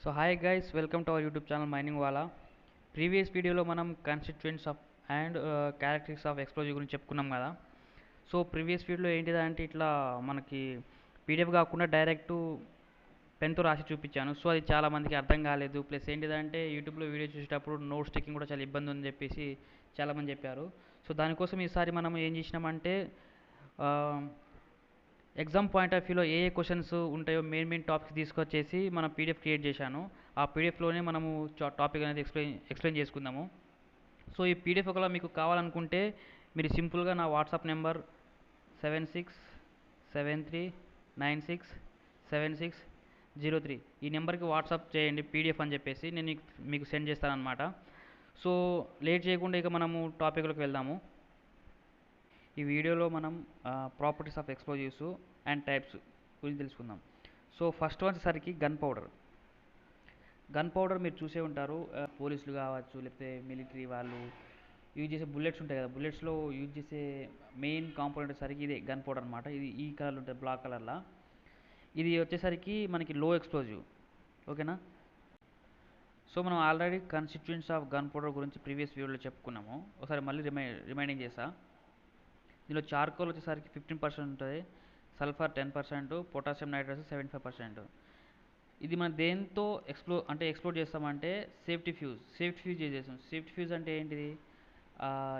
So hi guys, welcome to our YouTube channel Mining Wala. Previous వీడియోలో మనం constituents of and characteristics of explosive గురించి చెప్పుకున్నాం కదా. So previous వీడియోలో ఏంటిదంటే ఇట్లా మనకి పీడిఎఫ్ కాకుండా డైరెక్ట్ పెన్తో రాసి చూపించాను. సో అది చాలా మందికి అర్థం కాలేదు. ప్లస్ ఏంటిదంటే యూట్యూబ్లో వీడియో చూసేటప్పుడు నోట్స్ టేకింగ్ కూడా చాలా ఇబ్బంది ఉందని చెప్పేసి చాలామంది చెప్పారు. సో దానికోసం ఈసారి మనం ఏం చేసినామంటే ఎగ్జామ్ పాయింట్ ఆఫ్ వ్యూలో ఏ క్వశ్చన్స్ ఉంటాయో మెయిన్ టాపిక్స్ తీసుకొచ్చేసి మనం పీడిఎఫ్ క్రియేట్ చేశాను. ఆ పీడిఎఫ్లోనే మనము టాపిక్ అనేది ఎక్స్ప్లెయిన్ చేసుకుందాము. సో ఈ పీడిఎఫ్ ఒకవేళ మీకు కావాలనుకుంటే మీరు సింపుల్గా నా వాట్సాప్ నెంబర్ 7673967603 ఈ నెంబర్కి వాట్సాప్ చేయండి పీడిఎఫ్ అని చెప్పేసి నేను మీకు సెండ్ చేస్తానన్నమాట. సో లేట్ చేయకుండా ఇక మనము టాపిక్లోకి వెళ్దాము. ఈ వీడియోలో మనం properties of explosives and types గురించి తెలుసుకుందాం. సో ఫస్ట్ వచ్చేసరికి గన్ పౌడర్ మీరు చూసే ఉంటారు. పోలీసులు కావచ్చు, లేకపోతే మిలిటరీ వాళ్ళు యూజ్ చేసే బుల్లెట్స్ ఉంటాయి కదా, బుల్లెట్స్లో యూజ్ చేసే మెయిన్ కాంపోనెంట్ వచ్చేసరికి ఇదే గన్ పౌడర్ అనమాట. ఇది ఈ కలర్లో ఉంటుంది, బ్లాక్ కలర్లో. ఇది వచ్చేసరికి మనకి లో ఎక్స్ప్లోజివ్. ఓకేనా. సో మనం already constituents of gun powder గురించి ప్రీవియస్ వీడియోలో చెప్పుకున్నాము. ఒకసారి మళ్ళీ రిమైండింగ్ చేస్తా. దీనిలో చార్కోల్ వచ్చేసరికి 15% ఉంటుంది, సల్ఫర్ 10%, పొటాషియం నైట్రేట్ 75%. ఇది మనం దేంతో ఎక్స్ప్లోర్ చేస్తామంటే సేఫ్టీ ఫ్యూజ్ చేసేస్తాం. సేఫ్టీ ఫ్యూజ్ అంటే ఏంటిది?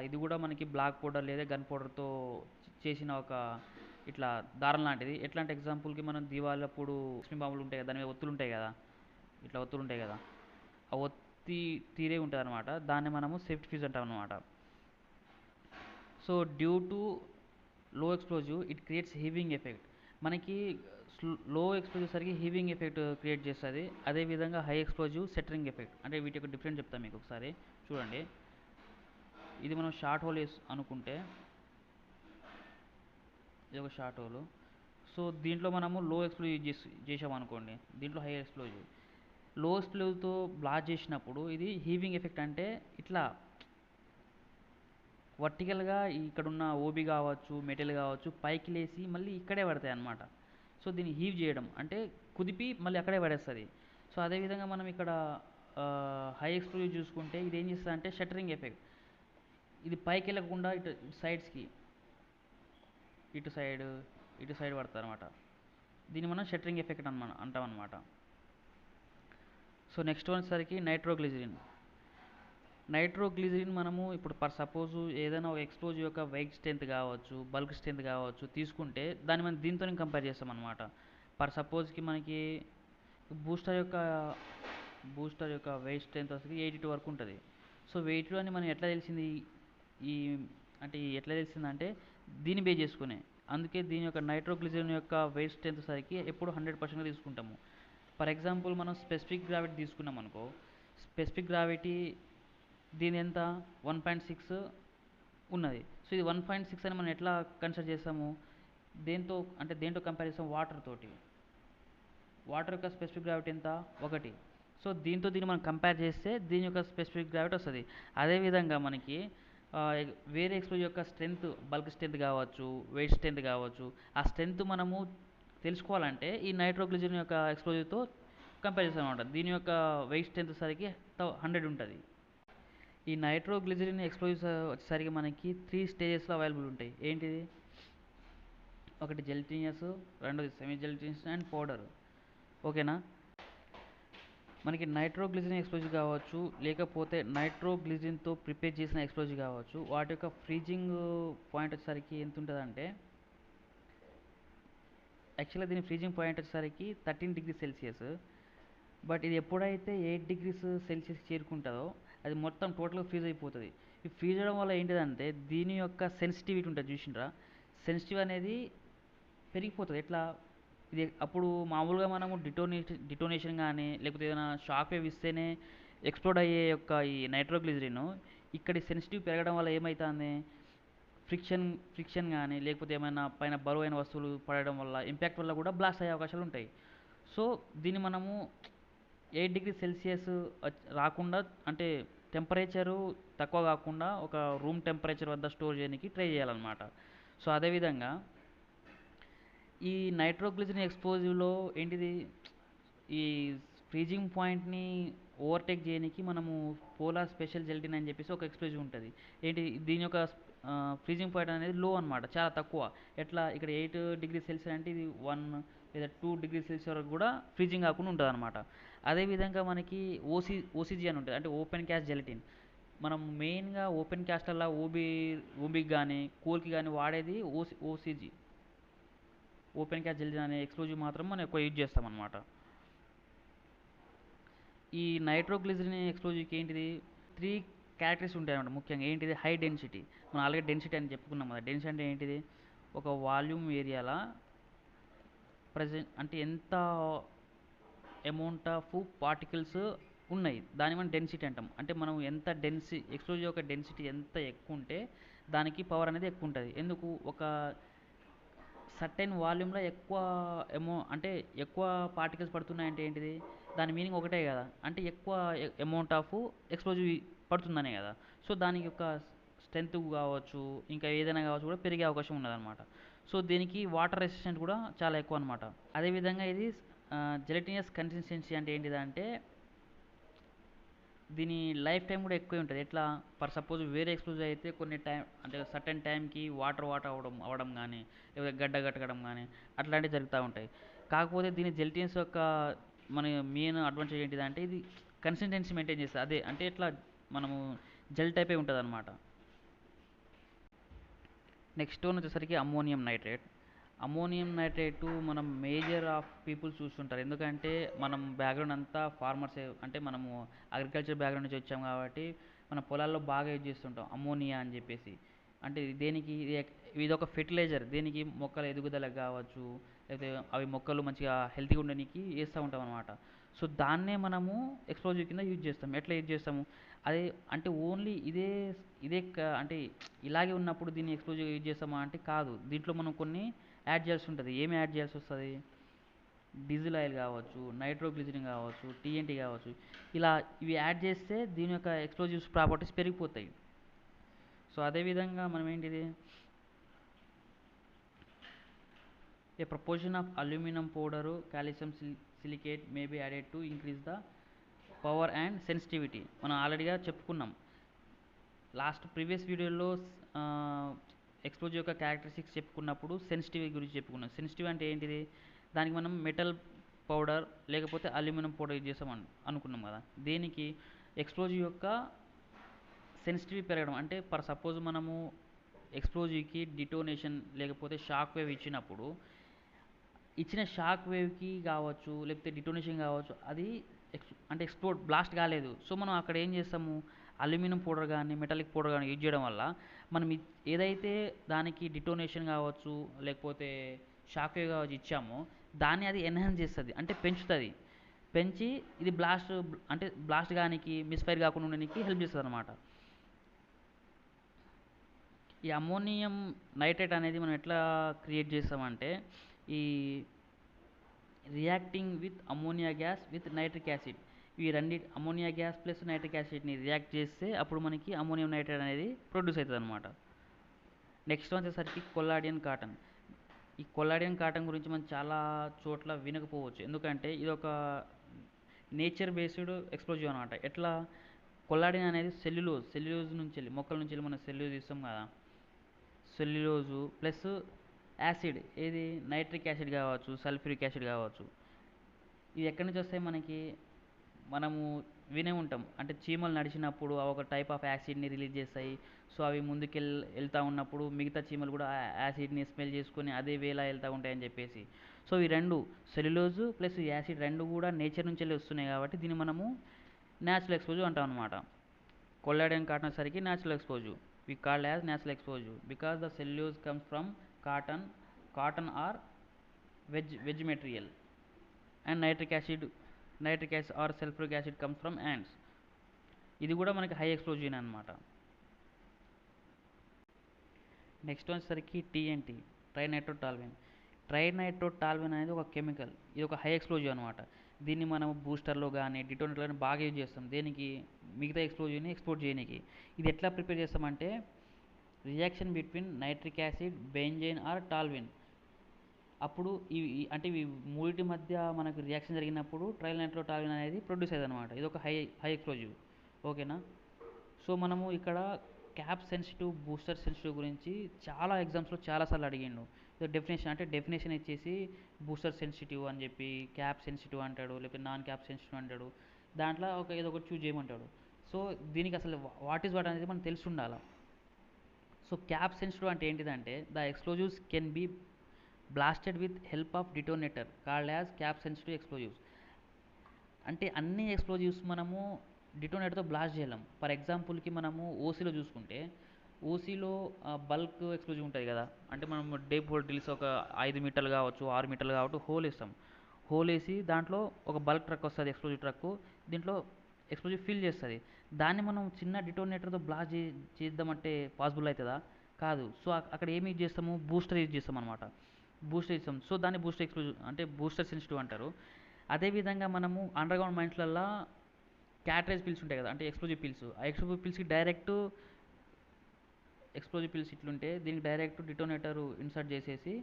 ఇది కూడా మనకి బ్లాక్ పౌడర్ లేదా గన్ పౌడర్తో చేసిన ఒక ఇట్లా దారం లాంటిది. ఎట్లాంటి ఎగ్జాంపుల్కి మనం దీవాలప్పుడు లక్ష్మీ బాంబులు ఉంటాయి కదా, దాని మీద ఒత్తులు ఉంటాయి కదా, ఇట్లా ఒత్తులు ఉంటాయి కదా, ఆ ఒత్తి తీరే ఉంటుంది అనమాట. దాన్ని మనము సేఫ్టీ ఫ్యూజ్ అంటాం అనమాట. So due to low explosive it creates heaving effect. మనకి లో ఎక్స్ప్లోజివ్ సరికి హీవింగ్ ఎఫెక్ట్ క్రియేట్ చేస్తుంది. అదేవిధంగా హై ఎక్స్ప్లోజివ్ సెటరింగ్ ఎఫెక్ట్. అంటే వీటి యొక్క డిఫరెన్స్ చెప్తాను మీకు ఒకసారి చూడండి. ఇది మనం షార్ట్ హోల్ అనుకుంటే ఇది ఒక షార్ట్ హోల్. సో దీంట్లో మనము లో ఎక్స్ప్లోజివ్ చేసామనుకోండి, దీంట్లో హై ఎక్స్ప్లోజివ్. లో ఎక్స్ప్లోజివ్తో బ్లాస్ట్ చేసినప్పుడు ఇది హీవింగ్ ఎఫెక్ట్ అంటే ఇట్లా వర్టికల్గా ఇక్కడున్న ఓబీ కావచ్చు, మెటల్ కావచ్చు, పైకి లేసి మళ్ళీ ఇక్కడే పడతాయి అన్నమాట. సో దీన్ని హీవ్ చేయడం అంటే కుదిపి మళ్ళీ అక్కడే పడేస్తుంది. సో అదేవిధంగా మనం ఇక్కడ హై ఎక్స్ప్లోజివ్ చూసుకుంటే ఇది ఏం చేస్తుంది అంటే షట్టరింగ్ ఎఫెక్ట్. ఇది పైకి వెళ్ళకుండా సైడ్స్కి ఇటు సైడ్ పడుతుంది అనమాట. దీన్ని మనం షట్టరింగ్ ఎఫెక్ట్ అంటాం అనమాట. సో నెక్స్ట్ వచ్చేసరికి నైట్రోగ్లిజరిన్ మనము ఇప్పుడు సపోజ్ ఏదైనా ఒక ఎక్స్ప్లోజివ్ యొక్క వెయిట్ స్ట్రెంత్ కావచ్చు, బల్క్ స్ట్రెంత్ కావచ్చు తీసుకుంటే దాన్ని మనం దీంతో కంపేర్ చేస్తాం అనమాట. సపోజ్కి మనకి బూస్టర్ యొక్క వెయిట్ స్ట్రెంత్ వచ్చి 82 వరకు ఉంటుంది. సో 82 అని మనం ఎట్లా తెలిసింది? ఎట్లా తెలిసిందంటే దీన్ని బేస్ చేసుకునే. అందుకే దీని యొక్క నైట్రోగ్లిజరిన్ యొక్క వెయిట్ స్ట్రెంత్ సరికి ఎప్పుడు 100% తీసుకుంటాము. ఫర్ ఎగ్జాంపుల్ మనం స్పెసిఫిక్ గ్రావిటీ తీసుకున్నాం అనుకో, స్పెసిఫిక్ గ్రావిటీ దీని ఎంత 1.6 ఉన్నది. సో ఇది 1.6 అని మనం ఎట్లా కన్సిడర్ చేస్తాము? దేంతో కంపేర్ చేస్తాం? వాటర్ యొక్క స్పెసిఫిక్ గ్రావిటీ ఎంత? 1. సో దీన్ని మనం కంపేర్ చేస్తే దీని యొక్క స్పెసిఫిక్ గ్రావిటీ వస్తుంది. అదేవిధంగా మనకి వేరే ఎక్స్ప్లోజివ్ యొక్క స్ట్రెంత్, బల్క్ స్ట్రెంత్ కావచ్చు, వెయిట్ స్ట్రెంత్ కావచ్చు, ఆ స్ట్రెంత్ మనము తెలుసుకోవాలంటే ఈ నైట్రోగ్లిజరిన్ యొక్క ఎక్స్ప్లోజివ్తో కంపేర్ చేస్తాం అనమాట. దీని యొక్క వెయిట్ స్ట్రెంత్ సరికి 100 ఉంటుంది. ఈ నైట్రోగ్లిజరిన్ ఎక్స్ప్లోజివ్స్ వచ్చేసరికి మనకి 3 స్టేజెస్లో అవైలబుల్ ఉంటాయి. ఏంటిది? ఒకటి జెలటినియస్, రెండోది సెమీ జెలటినియస్ అండ్ పౌడర్. ఓకేనా. మనకి నైట్రోగ్లిజరిన్ ఎక్స్ప్లోజివ్ కావచ్చు, లేకపోతే నైట్రోగ్లిజరిన్తో ప్రిపేర్ చేసిన ఎక్స్ప్లోజివ్ కావచ్చు, వాటి యొక్క ఫ్రీజింగ్ పాయింట్ వచ్చేసరికి ఎంత ఉంటుందంటే, యాక్చువల్గా దీని ఫ్రీజింగ్ పాయింట్ వచ్చేసరికి 13 డిగ్రీ సెల్సియస్. బట్ ఇది ఎప్పుడైతే 8 డిగ్రీస్ సెల్సియస్ చేరుకుంటుందో అది మొత్తం టోటల్గా ఫ్రీజ్ అయిపోతుంది. ఈ ఫ్రీజ్ అవ్వడం వల్ల ఏంటిదంటే దీని యొక్క సెన్సిటివిటీ ఉంటుంది చూసిండ్రా, సెన్సిటివ్ అనేది పెరిగిపోతుంది. ఎట్లా? ఇది అప్పుడు మామూలుగా మనము డిటోనేషన్ కానీ లేకపోతే ఏదైనా షాక్ వేవ్ ఇస్తేనే ఎక్స్ప్లోడ్ అయ్యే యొక్క ఈ నైట్రోగ్లిజరిన్ ఇక్కడి సెన్సిటివ్ పెరగడం వల్ల ఏమవుతుంది? ఫ్రిక్షన్ కానీ లేకపోతే ఏమైనా పైన బరువైన వస్తువులు పడడం వల్ల, ఇంపాక్ట్ వల్ల కూడా బ్లాస్ట్ అయ్యే అవకాశాలు ఉంటాయి. సో దీన్ని మనము 8 డిగ్రీ సెల్సియస్ రాకుండా, అంటే టెంపరేచరు తక్కువ కాకుండా ఒక రూమ్ టెంపరేచర్ వద్ద స్టోర్ చేయడానికి ట్రై చేయాలన్నమాట. సో అదేవిధంగా ఈ నైట్రోగ్లిజరిన్ ఎక్స్ప్లోజివ్లో ఏంటిది, ఈ ఫ్రీజింగ్ పాయింట్ని ఓవర్టేక్ చేయడానికి మనము పోలార్ స్పెషల్ జెలటిన్ అని చెప్పేసి ఒక ఎక్స్ప్లోజివ్ ఉంటుంది. ఏంటి దీని యొక్క ఫ్రీజింగ్ పాయింట్ అనేది లో అనమాట, చాలా తక్కువ. ఎట్లా ఇక్కడ 8 డిగ్రీ సెల్సియస్ అంటే ఇది 1 లేదా 2 డిగ్రీ సెల్సియస్ వరకు కూడా ఫ్రీజింగ్ కాకుండా ఉంటుంది అనమాట. అదేవిధంగా మనకి ఓసీజీ అని ఉంటుంది, అంటే ఓపెన్ క్యాస్ట్ జెలటిన్. మనం మెయిన్గా ఓపెన్ క్యాస్ట్లలో ఓబీకి కానీ కూల్కి కానీ వాడేది ఓసీజీ, ఓపెన్ క్యాస్ట్ జెలటిన్ అనే ఎక్స్ప్లోజివ్ మాత్రం మనం ఎక్కువ యూజ్ చేస్తాం అనమాట. ఈ నైట్రోగ్లిజరిన్ ఎక్స్ప్లోజివ్కి ఏంటిది 3 క్యారెక్టర్స్ ఉంటాయి అన్నమాట ముఖ్యంగా. ఏంటిది హై డెన్సిటీ. మనం ఆల్రెడీ డెన్సిటీ అని చెప్పుకున్నాం కదా. డెన్సిటీ అంటే ఏంటిది, ఒక వాల్యూమ్ ఏరియాలో అంటే ఎంత అమౌంట్ ఆఫ్ పార్టికల్స్ ఉన్నాయి దాన్ని మనం డెన్సిటీ అంటాం. అంటే మనం ఎంత ఎక్స్ప్లోజివ్ యొక్క డెన్సిటీ ఎంత ఎక్కువ ఉంటే దానికి పవర్ అనేది ఎక్కువ ఉంటుంది. ఎందుకు, ఒక సర్టెన్ వాల్యూమ్లో అంటే ఎక్కువ పార్టికల్స్ పడుతున్నాయంటే ఏంటిది, దాని మీనింగ్ ఒకటే కదా, అంటే ఎక్కువ అమౌంట్ ఆఫ్ ఎక్స్ప్లోజివ్ పడుతుందనే కదా. సో దానికి యొక్క స్ట్రెంత్ కావచ్చు, ఇంకా ఏదైనా కావచ్చు కూడా పెరిగే అవకాశం ఉన్నదన్నమాట. సో దీనికి వాటర్ రెసిస్టెంట్ కూడా చాలా ఎక్కువ అనమాట. అదేవిధంగా ఇది జెలటినియస్ కన్సిస్టెన్సీ అంటే ఏంటిదంటే దీని లైఫ్ టైం కూడా ఎక్కువ ఉంటుంది. ఎట్లా, ఫర్ సపోజ్ వేరే ఎక్స్ప్లోజివ్ అయితే కొన్ని టైం అంటే సర్టెన్ టైంకి వాటర్ అవ్వడం కానీ లేకపోతే గడ్డ కట్టడం కానీ అట్లాంటివి జరుగుతూ ఉంటాయి. కాకపోతే దీని జెలటిన్స్ యొక్క మన మెయిన్ అడ్వాంటేజ్ ఏంటిదంటే ఇది కన్సిస్టెన్సీ మెయింటైన్ చేస్తుంది. అదే అంటే ఇట్లా మనము జెల్ టైపే ఉంటుంది అనమాట. నెక్స్ట్ వన్ వచ్చేసరికి అమ్మోనియం నైట్రేట్. అమ్మోనియం నైట్రేటు మనం మేజర్ ఆఫ్ పీపుల్స్ చూస్తుంటారు, ఎందుకంటే మనం బ్యాక్గ్రౌండ్ అంతా ఫార్మర్సే, అంటే మనము అగ్రికల్చర్ బ్యాక్గ్రౌండ్ నుంచి వచ్చాం కాబట్టి మన పొలాల్లో బాగా యూజ్ చేస్తుంటాం అమ్మోనియా అని చెప్పేసి. అంటే దేనికి, ఇది ఒక ఫెర్టిలైజర్. దేనికి, మొక్కల ఎదుగుదలకు కావచ్చు, లేకపోతే అవి మొక్కలు మంచిగా హెల్తీగా ఉండడానికి వేస్తూ ఉంటాం అనమాట. సో దాన్నే మనము ఎక్స్ప్లోజివ్ కింద యూజ్ చేస్తాం. ఎట్లా యూజ్ చేస్తాము, అదే అంటే ఓన్లీ అంటే ఇలాగే ఉన్నప్పుడు దీన్ని ఎక్స్ప్లోజివ్ యూజ్ చేస్తామా అంటే కాదు. దీంట్లో మనం కొన్ని యాడ్ చేయాల్సి ఉంటుంది. ఏమి యాడ్ చేయాల్సి వస్తుంది, డీజిల్ ఆయిల్ కావచ్చు, నైట్రోగ్లిజరిన్ కావచ్చు, టీఎన్టీ కావచ్చు. ఇలా ఇవి యాడ్ చేస్తే దీని యొక్క ఎక్స్ప్లోజివ్స్ ప్రాపర్టీస్ పెరిగిపోతాయి. సో అదేవిధంగా మనం ఏంటిది, a proportion of aluminium powder calcium silicate may be added to increase the power and sensitivity. మనం ఆల్రెడీగా చెప్పుకున్నాం లాస్ట్ ప్రీవియస్ వీడియోలో. ఎక్స్ప్లోజివ్ యొక్క క్యారెక్టరిస్టిక్స్ చెప్పుకున్నప్పుడు సెన్సిటివ్ గురించి చెప్పుకున్నాం. సెన్సిటివ్ అంటే ఏంటిది, దానికి మనం మెటల్ పౌడర్ లేకపోతే అల్యూమినియం పౌడర్ యూజ్ చేస్తాం అనుకున్నాం కదా. దేనికి, ఎక్స్ప్లోజివ్ యొక్క సెన్సిటివ్ పెరగడం. అంటే ఫర్ సపోజ్ మనము ఎక్స్ప్లోజివ్కి డిటోనేషన్ లేకపోతే షాక్ వేవ్ ఇచ్చినప్పుడు ఇచ్చిన షాక్ వేవ్కి కావచ్చు లేకపోతే డిటోనేషన్ కావచ్చు, అది అంటే బ్లాస్ట్ కాలేదు. సో మనం అక్కడ ఏం చేస్తాము, అల్యూమినియం పౌడర్ కానీ మెటాలిక్ పౌడర్ కానీ యూజ్ చేయడం వల్ల మనం ఏదైతే దానికి డిటోనేషన్ కావచ్చు లేకపోతే షాక్ వేవ్ కావచ్చు ఇచ్చామో దాన్ని అది ఎన్హాన్స్ చేస్తుంది, అంటే పెంచి ఇది బ్లాస్ట్ కానికి మిస్ఫైర్ కాకుండా ఉండడానికి హెల్ప్ చేస్తుంది అనమాట. ఈ అమ్మోనియం నైట్రేట్ అనేది మనం ఎట్లా క్రియేట్ చేస్తామంటే, ఈ reacting with ammonia gas with nitric acid, ఈ అమ్మోనియా గ్యాస్ ప్లస్ నైట్రిక్ యాసిడ్ని రియాక్ట్ చేస్తే అప్పుడు మనకి అమ్మోనియం నైట్రేట్ అనేది ప్రొడ్యూస్ అవుతుంది అనమాట. నెక్స్ట్ వచ్చేసరికి కొల్లాడియన్ కాటన్. ఈ కొల్లాడియన్ కాటన్ గురించి మనం చాలా చోట్ల వినకపోవచ్చు, ఎందుకంటే ఇది ఒక నేచర్ బేస్డ్ ఎక్స్ప్లోజివ్ అనమాట. ఎట్లా, కొల్లాడిన్ అనేది సెల్యులోజ్ నుంచి మొక్కల నుంచి మనం సెల్యులోజ్ ఇస్తాం కదా, సెల్యులోజు ప్లస్ యాసిడ్, ఏది నైట్రిక్ యాసిడ్ కావచ్చు సల్ఫ్యూరిక్ యాసిడ్ కావచ్చు. ఇవి ఎక్కడి నుంచి వస్తాయి మనకి, మనము వినే ఉంటాం, అంటే చీమలు నడిచినప్పుడు ఒక టైప్ ఆఫ్ యాసిడ్ని రిలీజ్ చేస్తాయి. సో అవి ముందుకు వెళ్తూ ఉన్నప్పుడు మిగతా చీమలు కూడా యాసిడ్ని స్మెల్ చేసుకొని అదే వేలా వెళ్తూ ఉంటాయని చెప్పేసి. సో ఈ రెండు సెల్యులోజు ప్లస్ యాసిడ్ రెండు కూడా నేచర్ నుంచి వెళ్ళి వస్తున్నాయి కాబట్టి దీన్ని మనము న్యాచురల్ ఎక్స్పోజివ్ అంటాం అనమాట. కొల్లాడియన్ కాటన్ వచ్చేసరికి natural explosive, we called as natural exposure because the cellulose comes from cotton or veg material, and nitric acid or sulfuric acid comes from ants. ఇది కూడా మనకి హై ఎక్స్ప్లోజివ్ అనమాట. నెక్స్ట్ వచ్చేసరికి TNT, ట్రైనైట్రోటాల్విన్ అనేది ఒక కెమికల్. ఇది ఒక హై ఎక్స్ప్లోజివ్ అనమాట. దీన్ని మనం బూస్టర్లో కానీ డిటోనేటర్లో కానీ బాగా యూజ్ చేస్తాం. దేనికి, మిగతా ఎక్స్ప్లోజివ్ని ఎక్స్పోర్ట్ చేయడానికి. ఇది ఎట్లా ప్రిపేర్ చేస్తామంటే, reaction between nitric acid benzene or toluene అప్పుడు అంటే ఇవి మూడింటి మధ్య మనకు రియాక్షన్ జరిగినప్పుడు ట్రైల్ నైట్రోటాల్విన్ అనేది ప్రొడ్యూస్ అయ్యేది అనమాట. ఇది ఒక హై ఎక్స్ప్లోజివ్. ఓకేనా. సో మనము ఇక్కడ క్యాప్ సెన్సిటివ్ బూస్టర్ సెన్సిటివ్ గురించి చాలా ఎగ్జామ్స్లో చాలాసార్లు అడిగిండు. డెఫినేషన్ ఇచ్చేసి బూస్టర్ సెన్సిటివ్ అని చెప్పి క్యాప్ సెన్సిటివ్ అంటాడు, లేకపోతే నాన్ క్యాప్ సెన్సిటివ్ అంటాడు. దాంట్లో ఏదో ఒకటి చూజ్ చేయమంటాడు. సో దీనికి అసలు వాట్ ఈజ్ వాట్ అనేది మనం తెలిసి ఉండాలి. సో క్యాప్ సెన్సిటివ్ అంటే ఏంటిదంటే the explosives can be blasted with help of detonator called as cap sensitive explosives. అంటే అన్ని ఎక్స్ప్లోజివ్స్ మనము డిటోనేటర్తో బ్లాస్ట్ చేయలేం. ఫర్ ఎగ్జాంపుల్కి మనము ఓసీలో చూసుకుంటే ఓసీలో బల్క్ ఎక్స్ప్లోజివ్ ఉంటుంది కదా. అంటే మనం డేప్ హోల్ డ్రిల్స్ ఒక 5 మీటర్లు కావచ్చు, 6 మీటర్లు కావచ్చు హోల్ వేస్తాం. హోల్ వేసి దాంట్లో ఒక బల్క్ ట్రక్ వస్తుంది, ఎక్స్ప్లోజివ్ ట్రక్. దీంట్లో ఎక్స్ప్లోజివ్ ఫిల్ చేస్తుంది. దాన్ని మనం చిన్న డిటోనేటర్తో బ్లాస్ట్ చేద్దామంటే పాసిబుల్ అవుతుందా? కాదు. సో అక్కడ ఏమి యూజ్ చేస్తాము? బూస్టర్ యూజ్ చేస్తాం అనమాట. బూస్టర్ ఇస్తాం. సో దాన్ని బూస్టర్ ఎక్స్ప్లోజివ్ అంటే బూస్టర్ సెన్సిటివ్ అంటారు. అదేవిధంగా మనము అండర్ గ్రౌండ్ మైన్స్లల్లో క్యాటరేజ్ పిల్స్ ఉంటాయి కదా, అంటే ఎక్స్ప్లోజివ్ పిల్స్. ఆ ఎక్స్ప్లోజివ్ పిల్స్కి డైరెక్ట్ ఎక్స్ప్లోజివ్ పిల్స్ ఇట్లుంటే దీనికి డైరెక్ట్ డిటోనేటర్ ఇన్సర్ట్ చేసేసి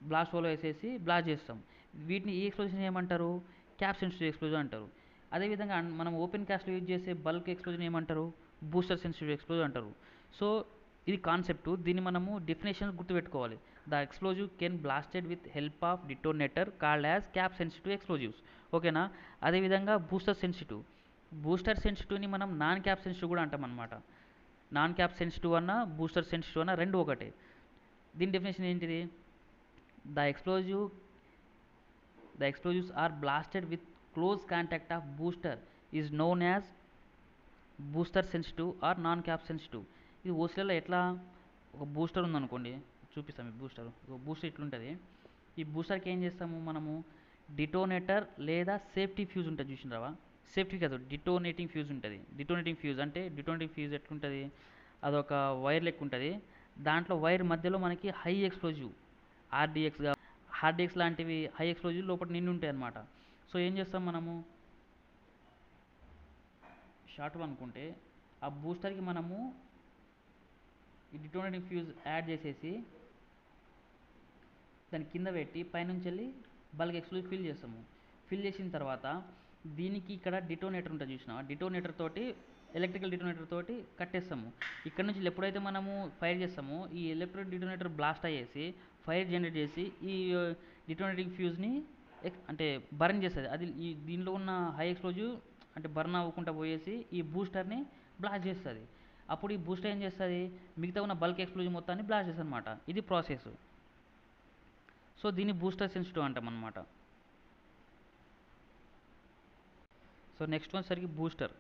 బ్లాస్ట్ హోల్లో వేసేసి బ్లాస్ట్ చేస్తాం. వీటిని ఈ ఎక్స్ప్లోజన్ ఏమంటారు? క్యాప్ సెన్సిటివ్ ఎక్స్ప్లోజన్ అంటారు. అదేవిధంగా మనం ఓపెన్ క్యాస్ట్లో యూజ్ చేసే బల్క్ ఎక్స్ప్లోజన్ ఏమంటారు? బూస్టర్ సెన్సిటివ్ ఎక్స్ప్లోజన్ అంటారు. సో ఇది కాన్సెప్ట్. దీన్ని మనము డెఫినేషన్ గుర్తుపెట్టుకోవాలి. The explosive can blasted with help of detonator called as cap sensitive explosives. ఓకేనా. అదేవిధంగా బూస్టర్ సెన్సిటివ్ని మనం నాన్ క్యాప్ సెన్సిటివ్ కూడా అంటాం అనమాట. నాన్ క్యాప్ సెన్సిటివ్ అన్న బూస్టర్ సెన్సిటివ్ అన్న రెండు ఒకటే. దీని డెఫినేషన్ ఏంటిది? The explosives are blasted with close contact of booster is known as booster sensitive or non cap sensitive. ఇది ఓసీలలో ఎట్లా? ఒక బూస్టర్ ఉందనుకోండి, చూపిస్తాం. ఈ బూస్టర్ ఇట్లుంటుంది. ఈ బూస్టర్కి ఏం చేస్తాము మనము? డిటోనేటర్ లేదా సేఫ్టీ ఫ్యూజ్ ఉంటుంది, చూసినావా? సేఫ్టీ కాదు, డిటోనేటింగ్ ఫ్యూజ్ ఉంటుంది. డిటోనేటింగ్ ఫ్యూజ్ ఎట్లుంటుంది? అదొక వైర్ లెక్క ఉంటుంది. దాంట్లో వైర్ మధ్యలో మనకి హై ఎక్స్ప్లోజివ్ ఆర్డిఎక్స్ లాంటివి హై ఎక్స్ప్లోజివ్ లోపల నిండి ఉంటాయి అన్నమాట. సో ఏం చేస్తాం మనము? షార్ట్లో అనుకుంటే ఆ బూస్టర్కి మనము ఈ డిటోనేటింగ్ ఫ్యూజ్ యాడ్ చేసేసి దాని కింద పెట్టి పైనుంచి వెళ్ళి బల్క్ ఎక్స్ప్లోజివ్ ఫిల్ చేసిన తర్వాత దీనికి ఇక్కడ డిటోనేటర్ ఉంటుంది, చూసినా? డిటోనేటర్ తోటి ఎలక్ట్రికల్ డిటోనేటర్ తోటి కట్టేస్తాము. ఇక్కడ నుంచి ఎప్పుడైతే మనము ఫైర్ చేస్తామో ఈ ఎలక్ట్రిక్ డిటోనేటర్ బ్లాస్ట్ అయ్యేసి ఫైర్ జనరేట్ చేసి ఈ డిటోనేటింగ్ ఫ్యూజ్ని అంటే బర్న్ చేస్తుంది. అది దీనిలో ఉన్న హై ఎక్స్ప్లోజివ్ అంటే బర్న్ అవ్వకుండా పోయేసి ఈ బూస్టర్ని బ్లాస్ట్ చేస్తుంది. అప్పుడు ఈ బూస్టర్ ఏం చేస్తుంది? మిగతా ఉన్న బల్క్ ఎక్స్ప్లోజివ్ మొత్తాన్ని బ్లాస్ట్ చేస్తుంది అనమాట. ఇది ప్రాసెస్. సో దీన్ని బూస్టర్ సెన్సిటివ్ అంటాం అనమాట. సో నెక్స్ట్ వన్ సరికి booster.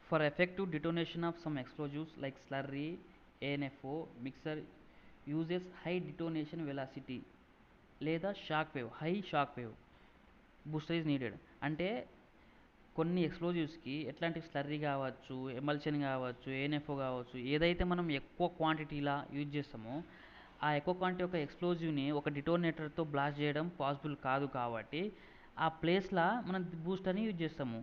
For effective detonation of some explosives like slurry, ANFO mixer uses high detonation velocity లేదా high shock wave booster is needed. అంటే కొన్ని ఎక్స్ప్లోజివ్స్కి ఎట్లాంటి స్లర్రీ కావచ్చు, ఎమల్షన్ కావచ్చు, ఏఎన్ఎఫ్ఓ కావచ్చు, ఏదైతే మనం ఎక్కువ క్వాంటిటీలా యూజ్ చేస్తామో ఆ ఎక్కువ క్వాంటిటీ ఒక ఎక్స్ప్లోజివ్ని ఒక డిటోనేటర్తో బ్లాస్ట్ చేయడం పాసిబుల్ కాదు. కాబట్టి ఆ ప్లేస్లో మనం బూస్టర్ని యూజ్ చేస్తాము.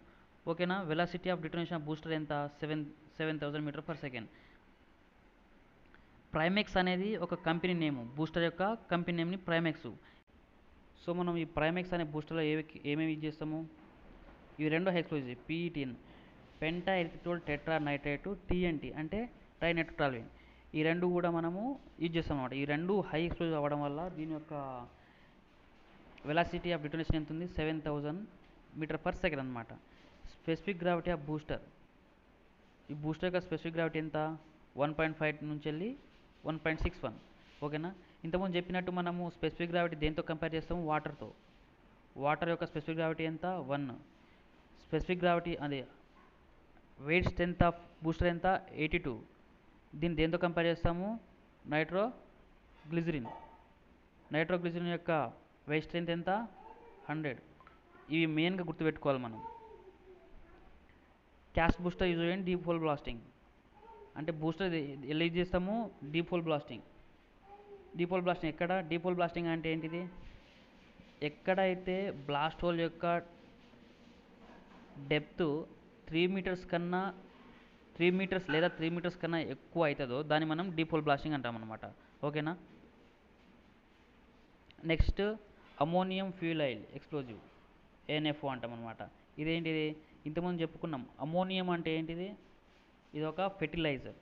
ఓకేనా. Velocity of detonation of booster ఎంత? 7,000 మీటర్ పర్ సెకండ్. ప్రైమెక్స్ అనేది ఒక కంపెనీ నేము. బూస్టర్ యొక్క కంపెనీ నేమ్ని ప్రైమెక్స్. సో మనం ఈ ప్రైమెక్స్ అనే బూస్టర్లో ఏమేమి యూజ్ చేస్తాము? ఇవి రెండో explosive PETN, penta erythritol tetra nitrate, TNT అంటే ట్రైనైట్రోటాల్విన్. ఈ రెండు కూడా మనము యూజ్ చేస్తాం అన్నమాట. ఈ రెండు హై ఎక్స్ప్లోజివ్ అవ్వడం వల్ల దీని యొక్క వెలాసిటీ ఆఫ్ డిటోనేషన్ ఎంత ఉంది? 7,000 మీటర్ పర్ సెకండ్ అనమాట. Specific gravity of booster. ఈ బూస్టర్ యొక్క స్పెసిఫిక్ గ్రావిటీ ఎంత? 1.5 నుంచి వెళ్ళి 1.61. ఓకేనా. ఇంతకుముందు చెప్పినట్టు మనము స్పెసిఫిక్ గ్రావిటీ దేంతో కంపేర్ చేస్తాము? వాటర్తో. వాటర్ యొక్క స్పెసిఫిక్ గ్రావిటీ ఎంత? 1. స్పెసిఫిక్ గ్రావిటీ అదే వెయిట్ స్ట్రెంత్ ఆఫ్ బూస్టర్ ఎంత? 82. దీన్ని దేంతో కంపేర్ చేస్తాము? నైట్రోగ్లిజరిన్ యొక్క వెయిట్ స్ట్రెంత్ ఎంత? 100. ఇవి మెయిన్గా గుర్తుపెట్టుకోవాలి మనం. క్యాస్ట్ బూస్టర్ యూజ్ చేయండి డీప్ హోల్ బ్లాస్టింగ్. అంటే బూస్టర్ ఎలా యూజ్ చేస్తాము? డీప్ హోల్ బ్లాస్టింగ్ ఎక్కడ? డీప్ హోల్ బ్లాస్టింగ్ అంటే ఏంటిది? ఎక్కడైతే బ్లాస్ట్ హోల్ యొక్క డెప్త్ 3 మీటర్స్ లేదా 3 మీటర్స్ కన్నా ఎక్కువ అవుతుందో దాన్ని మనం డీప్ హోల్ బ్లాస్టింగ్ అంటాం అనమాట. ఓకేనా. Next ammonium fuel oil explosive, ANFO అంటాం అనమాట. ఇదేంటిది? ఇంతకుముందు చెప్పుకున్నాం. అమోనియం అంటే ఏంటిది? ఇది ఒక ఫెర్టిలైజర్.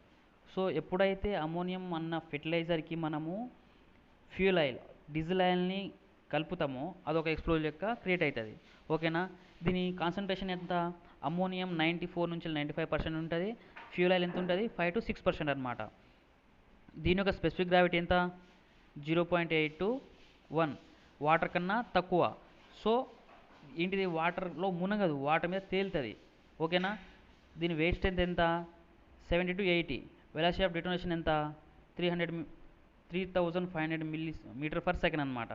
సో ఎప్పుడైతే అమోనియం అన్న ఫెర్టిలైజర్కి మనము ఫ్యూల్ ఆయిల్, డీజిల్ ఆయిల్ని కలుపుతామో అదొక ఎక్స్ప్లోజివ్ లెక్క క్రియేట్ అవుతుంది. ఓకేనా? దీని కాన్సన్ట్రేషన్ ఎంత? అమోనియం 94 నుంచి 95% ఉంటుంది. ఫ్యూల్ ఆయిల్ ఎంత ఉంటుంది? 5 to 6% అనమాట. దీని యొక్క స్పెసిఫిక్ గ్రావిటీ ఎంత? 0.8 to 1, వాటర్ కన్నా తక్కువ. సో ఏంటిది? వాటర్లో మునగదు, వాటర్ మీద తేలుతుంది. ఓకేనా? దీని వెయిట్ స్ట్రెంత్ ఎంత? 70 to 80. వెలాసిటీ ఆఫ్ డిటోనేషన్ ఎంత? 3500 మీటర్ పర్ సెకండ్ అనమాట.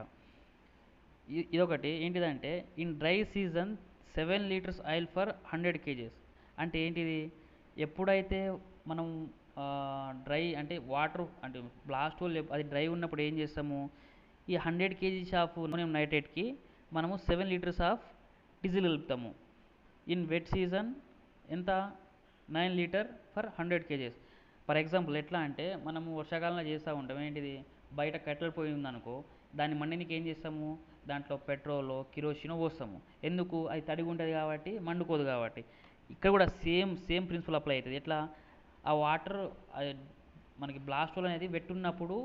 ఇదొకటి ఏంటిదంటే in dry season 7 litres oil for 100 kgs. అంటే ఏంటిది? ఎప్పుడైతే మనం డ్రై అంటే వాటర్ అంటే బ్లాస్ట్ హోల్ అది డ్రై ఉన్నప్పుడు ఏం చేస్తాము? ఈ 100 kgs ఆఫ్ అమోనియం నైట్రేట్కి మనము 7 లీటర్స్ ఆఫ్ డీజిల్ కలుపుతాము. ఇన్ వెట్ సీజన్ ఎంత? 9 litre for 100 kgs. For example ఎట్లా అంటే మనము వర్షాకాలంలో చేస్తూ ఉంటాం ఏంటిది? బయట కట్టెల పొయ్యి ఉందనుకో, దాన్ని మండనికి ఏం చేస్తాము? దాంట్లో పెట్రోలో కిరోసినో పోస్తాము. ఎందుకు? అది తడిగా ఉంటుంది కాబట్టి, మండుకోదు కాబట్టి. ఇక్కడ కూడా సేమ్ ప్రిన్సిపల్ అప్లై అవుతుంది. ఎట్లా? ఆ వాటర్ మనకి బ్లాస్ట్ హోల్ అనేది పెట్టున్నప్పుడు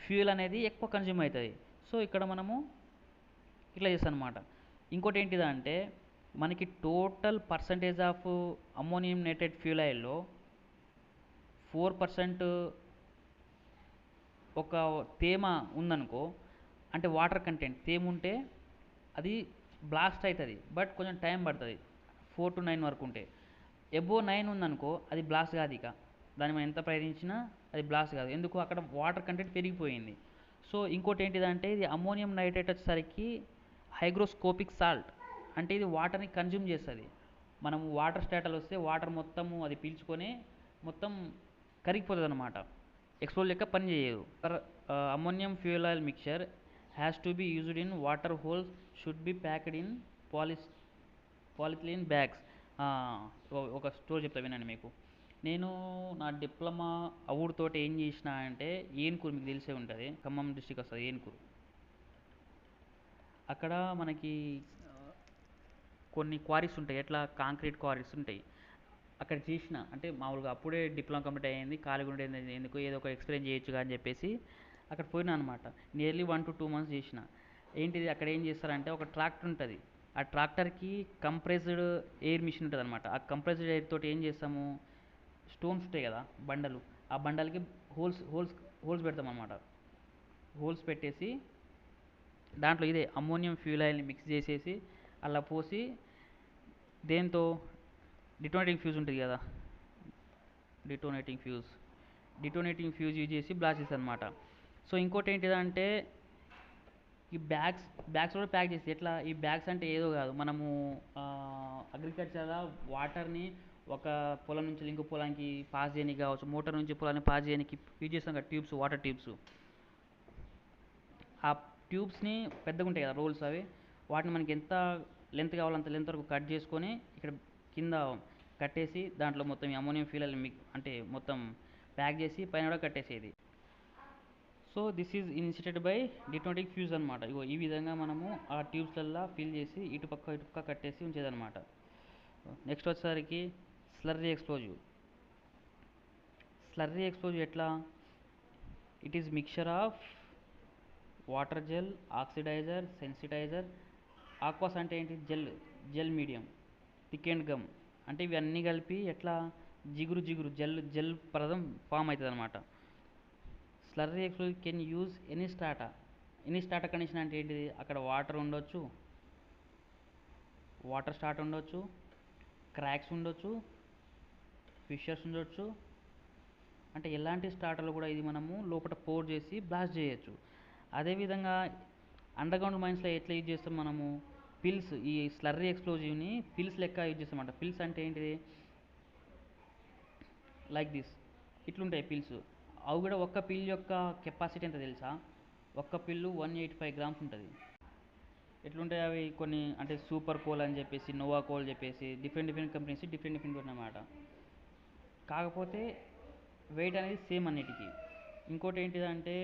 ఫ్యూయల్ అనేది ఎక్కువ కన్జ్యూమ్ అవుతుంది. సో ఇక్కడ మనము ఇట్లా చేస్తాం అనమాట. ఇంకోటి ఏంటిదంటే మనకి total percentage of ammonium nitrate fuel ఆయిల్లో 4% ఒక తేమ ఉందనుకో, అంటే వాటర్ కంటెంట్ తేమ ఉంటే అది బ్లాస్ట్ అవుతుంది, బట్ కొంచెం టైం పడుతుంది. 4 to 9 వరకు ఉంటే. ఎబో 9 ఉందనుకో అది బ్లాస్ట్ కాదు. ఇక దాన్ని మనం ఎంత ప్రయత్నించినా అది బ్లాస్ట్ కాదు. ఎందుకు? అక్కడ వాటర్ కంటెంట్ పెరిగిపోయింది. సో ఇంకోటి ఏంటిదంటే ఇది అమోనియం నైట్రేట్ వచ్చేసరికి హైగ్రోస్కోపిక్ సాల్ట్, అంటే ఇది వాటర్ని కన్జ్యూమ్ చేస్తుంది. మనము వాటర్ స్టాటల్ వస్తే వాటర్ మొత్తము అది పీల్చుకొని మొత్తం కరిగిపోతుంది అనమాట. ఎక్స్ప్లోజ్ లెక్క పని చేయదు. Ammonium fuel oil mixture has to be used in water holes, should be packed in polythene bags. ఒక స్టోరీ చెప్తా వినండి మీకు. నేను నా డిప్లొమా అవుడుతోటి ఏం చేసిన అంటే ఏన్కూరు, మీకు తెలిసే ఉంటుంది, ఖమ్మం డిస్టిక్ వస్తుంది ఏన్కూరు. అక్కడ మనకి కొన్ని క్వారీస్ ఉంటాయి, ఎట్లా కాంక్రీట్ క్వారీస్ ఉంటాయి. అక్కడ చేసిన అంటే మామూలుగా అప్పుడే డిప్లొమా కంప్లీట్ అయ్యింది, ఖాళీగా ఉండేది ఎందుకు, ఏదో ఒక ఎక్స్ప్లెయిన్ చేయొచ్చుగా అని చెప్పేసి అక్కడ పోయినా అనమాట. నియర్లీ 1 to 2 months చేసిన. ఏంటిది? అక్కడ ఏం చేస్తారంటే ఒక ట్రాక్టర్ ఉంటుంది. ఆ ట్రాక్టర్కి కంప్రెస్డ్ ఎయిర్ మిషన్ ఉంటుంది అనమాట. ఆ కంప్రెస్డ్ ఎయిర్ తోటి ఏం చేస్తాము? స్టోన్స్ ఉంటాయి కదా, బండలు, ఆ బండలకి హోల్స్ హోల్స్ హోల్స్ పెడతాం అనమాట. హోల్స్ పెట్టేసి దాంట్లో ఇదే అమ్మోనియం ఫ్యూల్ ఆయిల్ని మిక్స్ చేసేసి అలా పోసి దేంతో డిటోనేటింగ్ ఫ్యూజ్ ఉంటుంది కదా, డిటోనేటింగ్ ఫ్యూజ్ యూజ్ చేసి బ్లాస్ట్ చేస్తారు అనమాట. సో ఇంకోటి ఏంటిదంటే ఈ బ్యాగ్స్ కూడా ప్యాక్ చేసి ఎట్లా? ఈ బ్యాగ్స్ అంటే ఏదో కాదు, మనము అగ్రికల్చర్లో వాటర్ని ఒక పొలం నుంచి ఇంకో పొలానికి పాస్ చేయడానికి కావచ్చు, మోటార్ నుంచి పొలాన్ని పాస్ చేయడానికి యూజ్ చేస్తాం కదా ట్యూబ్స్, వాటర్ ట్యూబ్స్. ఆ ట్యూబ్స్ని పెద్దగా ఉంటాయి కదా రోల్స్, అవి వాటిని మనకి ఎంత లెంత్ కావాలో అంత లెంత్ వరకు కట్ చేసుకొని ఇక్కడ కింద కట్టేసి దాంట్లో మొత్తం ఈ అమోనియం ఫ్యూల్ అంటే మొత్తం ప్యాక్ చేసి పైన కూడా కట్టేసేది. So this is initiated by detonating fuse అనమాట. ఇగో ఈ విధంగా మనము ఆ ట్యూబ్స్లల్లో ఫిల్ చేసి ఇటుపక్క కట్టేసి ఉంచేదన్నమాట. నెక్స్ట్ వచ్చేసరికి స్లర్రీ ఎక్స్ప్లోజివ్ ఎట్లా? It is mixture of water gel, oxidiser, sensitiser. Aqueous అంటే ఏంటి? Gel medium, thick and gum. అంటే ఇవన్నీ కలిపి ఎట్లా జిగురు జెల్ పదార్థం ఫామ్ అవుతుంది అనమాట. Slurry explosive can use any strata condition. అంటే ఏంటిది? అక్కడ వాటర్ స్టార్ట్ ఉండొచ్చు, క్రాక్స్ ఉండొచ్చు, ఫిషర్స్ ఉండొచ్చు. అంటే ఎలాంటి స్టార్టర్లు కూడా ఇది మనము లోపల పోర్ చేసి బ్లాస్ట్ చేయొచ్చు. అదేవిధంగా అండర్గ్రౌండ్ మైన్స్లో ఎట్లా యూజ్ చేస్తాం మనము? పిల్స్, ఈ స్లర్రీ ఎక్స్ప్లోజివ్ని పిల్స్ లెక్క యూజ్ చేస్తామంట. పిల్స్ అంటే ఏంటిది? లైక్ దిస్, ఇట్లుంటాయి పిల్స్. అవి కూడా ఒక్క పిల్ యొక్క కెపాసిటీ ఎంత తెలుసా? ఒక్క పిల్లు 185 grams ఉంటుంది. ఎట్లుంటాయి అవి? కొన్ని అంటే సూపర్ కోల్ అని చెప్పేసి, నోవా కోల్ చెప్పేసి డిఫరెంట్ కంపెనీస్ డిఫరెంట్ అన్నమాట. కాకపోతే వెయిట్ అనేది సేమ్ అన్నిటికీ. ఇంకోటి ఏంటిదంటే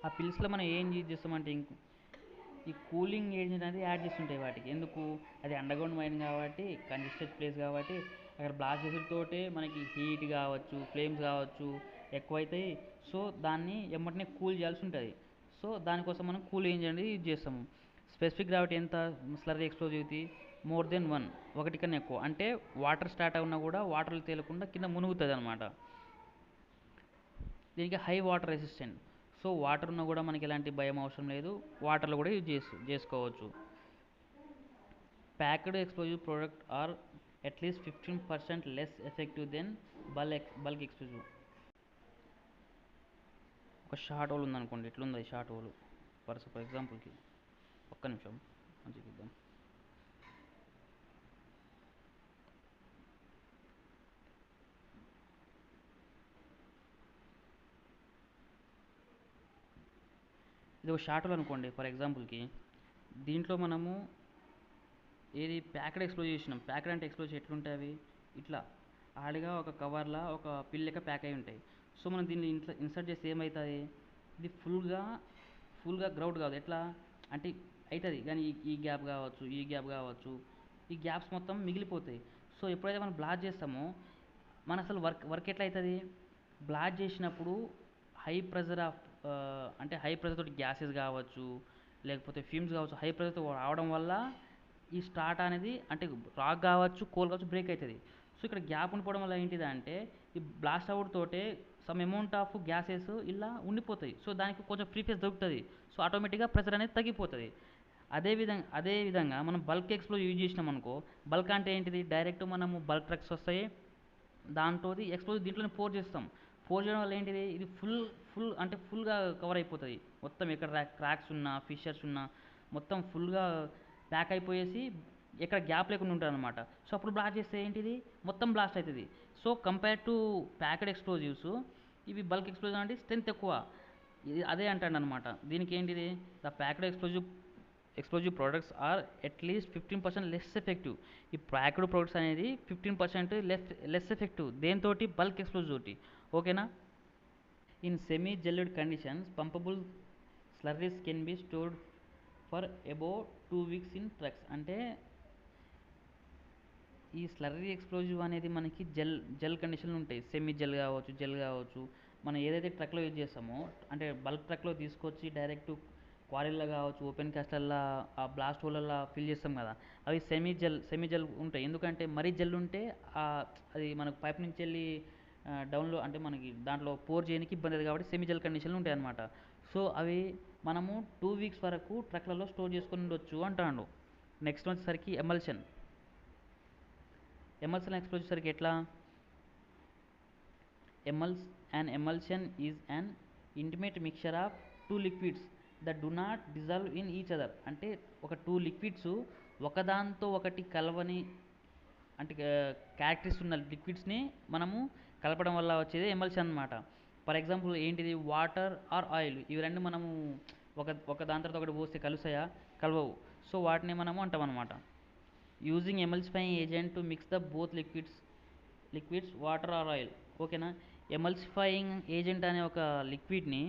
ఆ పిల్స్లో మనం ఏం యూజ్ చేస్తామంటే ఈ కూలింగ్ ఏజెంట్ అనేది యాడ్ చేస్తుంటాయి వాటికి. ఎందుకు? అది అండర్‌గ్రౌండ్ మైన్ కాబట్టి, కంజెస్టెడ్ ప్లేస్ కాబట్టి, అక్కడ బ్లాస్ట్ చేసుడుతోటే మనకి హీట్ కావచ్చు, ఫ్లేమ్స్ కావచ్చు ఎక్కువైతాయి. సో దాన్ని ఎమ్మటనే కూల్ చేయాల్సి ఉంటుంది. సో దానికోసం మనం కూల్ ఏజెంట్ అనేది యూజ్ చేస్తాము. స్పెసిఫిక్ గ్రావిటీ ఎంత? స్లర్రీ ఎక్స్ప్లోజివిటీ మోర్ దెన్ 1, ఒకటి కన్నా ఎక్కువ. అంటే వాటర్ స్టార్ట్ అవునా కూడా వాటర్లో తేలకుండా కింద మునుగుతుంది అనమాట. దీనికి high water resistant. So water ఉన్నా కూడా మనకి ఎలాంటి భయం అవసరం లేదు, వాటర్లో కూడా యూజ్ చేసుకోవచ్చు. Packed explosive product are at least 15% less effective than bulk explosive. ఒక షార్ట్ హోల్ ఉందనుకోండి, ఇట్లుంది షార్ట్ హోల్ ఫర్ ఎగ్జాంపుల్కి. ఒక్క నిమిషం మంచిగా ఇద్దాం. ఇది ఒక షార్ట్ హోల్ అనుకోండి ఫర్ ఎగ్జాంపుల్కి. దీంట్లో మనము ఏది ప్యాకెడ్ ఎక్స్ప్లోజ్ చేసినాం. ప్యాకెడ్ అంటే ఎక్స్ప్లోజ్ ఎట్లుంటాయి అవి? ఇట్లా ఆడిగా ఒక కవర్లా ఒక పిల్ లెక్క ప్యాక్ అయి ఉంటాయి. సో మనం దీన్ని ఇంట్లో ఇన్సర్ట్ చేస్తే ఏమవుతుంది? ఇది ఫుల్గా గ్రౌట్ కాదు. ఎట్లా అంటే అవుతుంది కానీ ఈ గ్యాప్ కావచ్చు, ఈ గ్యాప్ కావచ్చు, ఈ గ్యాప్స్ మొత్తం మిగిలిపోతాయి. సో ఎప్పుడైతే మనం బ్లాస్ట్ చేస్తామో మన అసలు వర్క్ ఎట్లా అవుతుంది? బ్లాస్ట్ చేసినప్పుడు హై ప్రెజర్ ఆఫ్ అంటే హై ప్రెజర్ తోటి గ్యాసెస్ కావచ్చు, లేకపోతే ఫ్యూమ్స్ కావచ్చు, హై ప్రెజర్తో రావడం వల్ల ఈ స్టార్ట్ అనేది అంటే రాక్ కావచ్చు, కోల్ కావచ్చు, బ్రేక్ అవుతుంది. సో ఇక్కడ గ్యాప్ ఉండిపోవడం వల్ల ఏంటిది అంటే ఈ బ్లాస్ట్ అవుట్ తోటే సమ్ అమౌంట్ ఆఫ్ గ్యాసెస్ ఇలా ఉండిపోతాయి. సో దానికి కొంచెం ఫ్రీ ఫేస్ దొరుకుతుంది. సో ఆటోమేటిక్గా ప్రెషర్ అనేది తగ్గిపోతుంది. అదే విధంగా మనం బల్క్ ఎక్స్ప్లోజ్ యూజ్ చేసినాం అనుకో. బల్క్ అంటే ఏంటిది? డైరెక్ట్ మనము బల్క్ ట్రక్స్ వస్తాయి, దాంతో ఎక్స్ప్లోజ్ దీంట్లోనే పోర్ చేస్తాం. పోర్ చేయడం వల్ల ఏంటిది? ఇది అంటే ఫుల్గా కవర్ అయిపోతుంది. మొత్తం ఎక్కడ క్రాక్స్ ఉన్నా, ఫిషర్స్ ఉన్నా మొత్తం ఫుల్గా ప్యాక్ అయిపోయేసి ఎక్కడ గ్యాప్ లేకుండా ఉంటుంది అనమాట. సో అప్పుడు బ్లాస్ట్ చేస్తే ఏంటిది? మొత్తం బ్లాస్ట్ అవుతుంది. So compare to packed explosives ఇవి బల్క్ ఎక్స్ప్లోజివ్ అంటే స్ట్రెంత్ ఎక్కువ. ఇది అదే అంటాడు అనమాట. దీనికి ఏంటిది? The packed explosive products are at least 15% less effective. ఈ ప్యాక్డ్ ప్రొడక్ట్స్ అనేది 15% లెస్ ఎఫెక్టివ్ దేనితోటి? బల్క్ ఎక్స్ప్లోజివ్ తోటి. ఓకేనా? In semi gelled conditions pumpable slurries can be stored for about 2 weeks in trucks. అంటే ఈ స్లర్రీ ఎక్స్ప్లోజివ్ అనేది మనకి జెల్ కండిషన్లు ఉంటాయి. సెమీ జెల్ కావచ్చు, జెల్ కావచ్చు. మనం ఏదైతే ట్రక్లో యూజ్ చేస్తామో అంటే బల్క్ ట్రక్లో తీసుకొచ్చి డైరెక్ట్ క్వారీల్లో కావచ్చు, ఓపెన్ క్యాస్టల్లో ఆ బ్లాస్ట్ హోలల్లో ఫిల్ చేస్తాం కదా, అవి సెమీ జెల్ ఉంటాయి. ఎందుకంటే మరీ జెల్ ఉంటే అది మనకు పైప్ నుంచి వెళ్ళి డౌన్లో అంటే మనకి దాంట్లో పోర్ చేయడానికి ఇబ్బంది అవుతుంది కాబట్టి సెమీ జెల్ కండిషన్లు ఉంటాయి అన్నమాట. సో అవి మనము 2 వీక్స్ వరకు ట్రక్లలో స్టోర్ చేసుకుని ఉండొచ్చు అంటాడు. నెక్స్ట్ వచ్చేసరికి ఎమల్షన్ ఎక్స్ప్లోజ్ వచ్చేసరికి ఎట్లా? An emulsion is an intimate mixture of two liquids that do not dissolve in each other. అంటే ఒక 2 లిక్విడ్స్ ఒకదాంతో ఒకటి కలవని అంటే క్యారెక్టరిస్టిక్స్ ఉన్న లిక్విడ్స్ని మనము కలపడం వల్ల వచ్చేది ఎమల్షన్ అనమాట. ఫర్ ఎగ్జాంపుల్ ఏంటిది? వాటర్ ఆర్ ఆయిల్, ఇవి రెండు మనము ఒక దాని తర్వాత ఒకటి పోస్తే కలుస్తాయా? కలవవు. సో వాటిని మనము అంటాం అనమాట. Using emulsifying agent to mix the both liquids water or oil. ఓకేనా? ఎమల్సిఫైయింగ్ ఏజెంట్ అనే ఒక లిక్విడ్ని